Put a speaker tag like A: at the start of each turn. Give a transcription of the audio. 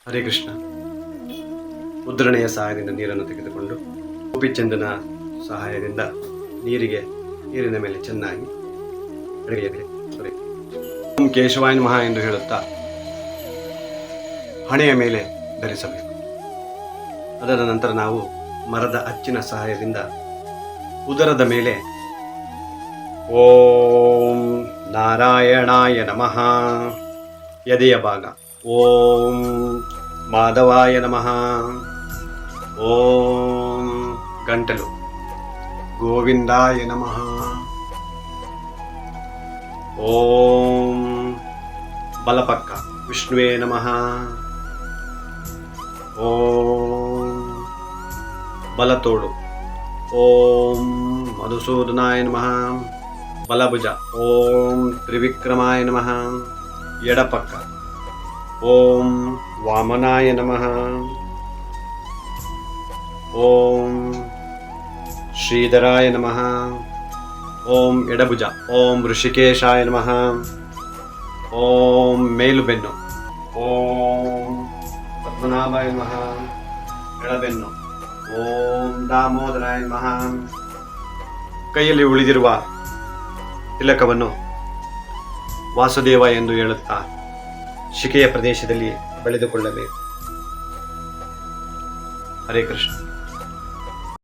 A: ಹರೇ ಕೃಷ್ಣ. ಉದ್ರಣೆಯ ಸಹಾಯದಿಂದ ನೀರನ್ನು ತೆಗೆದುಕೊಂಡು ಗೋಪಿಚಂದನ ಸಹಾಯದಿಂದ ನೀರಿನ ಮೇಲೆ ಚೆನ್ನಾಗಿ ಓಂ ಕೇಶವಾಯ ನಮಃ ಎಂದು ಹೇಳುತ್ತಾ ಹಣೆಯ ಮೇಲೆ ಧರಿಸಬೇಕು. ಅದರ ನಂತರ ನಾವು ಮರದ ಅಚ್ಚಿನ ಸಹಾಯದಿಂದ ಉದರದ ಮೇಲೆ ಓಂ ನಾರಾಯಣಾಯ ನಮಃ, ಎದೆಯ ಭಾಗ ಓಂ ಮಾಧವಾಯ ನಮಃ, ಓಂ ಗಂಟಲು ಗೋವಿಂದಾಯ ನಮಃ, ಓಂ ಬಲಪಕ್ಕ ವಿಷ್ಣುವೇ ನಮಃ, ಓಂ ಬಲತೋಳು ಓಂ ಮಧುಸೂದನಾಯ ನಮಃ, ಬಲಭುಜ ಓಂ ತ್ರಿವಿಕ್ರಮಾಯ ನಮಃ, ಎಡಪಕ್ಕ ಓಂ ವಾಮನಾಯ ನಮಃ, ಓಂ ಶ್ರೀಧರಾಯ ನಮಃ, ಓಂ ಎಡಭುಜ ಓಂ ಋಷಿಕೇಶಾಯ ನಮಃ, ಓಂ ಮೇಲುಬೆನ್ನು ಓಂ ಪದ್ಮನಾಭಾಯ ನಮಃ, ಎಡಬೆನ್ನು ಓಂ ದಾಮೋದರಾಯ ನಮಃ. ಕೈಯಲ್ಲಿ ಉಳಿದಿರುವ ತಿಲಕವನ್ನು ವಾಸುದೇವ ಎಂದು ಹೇಳುತ್ತಾ ಶಿಖೆಯ ಪ್ರದೇಶದಲ್ಲಿ ಬೆಳೆದುಕೊಳ್ಳಬೇಕು. ಹರೇ ಕೃಷ್ಣ.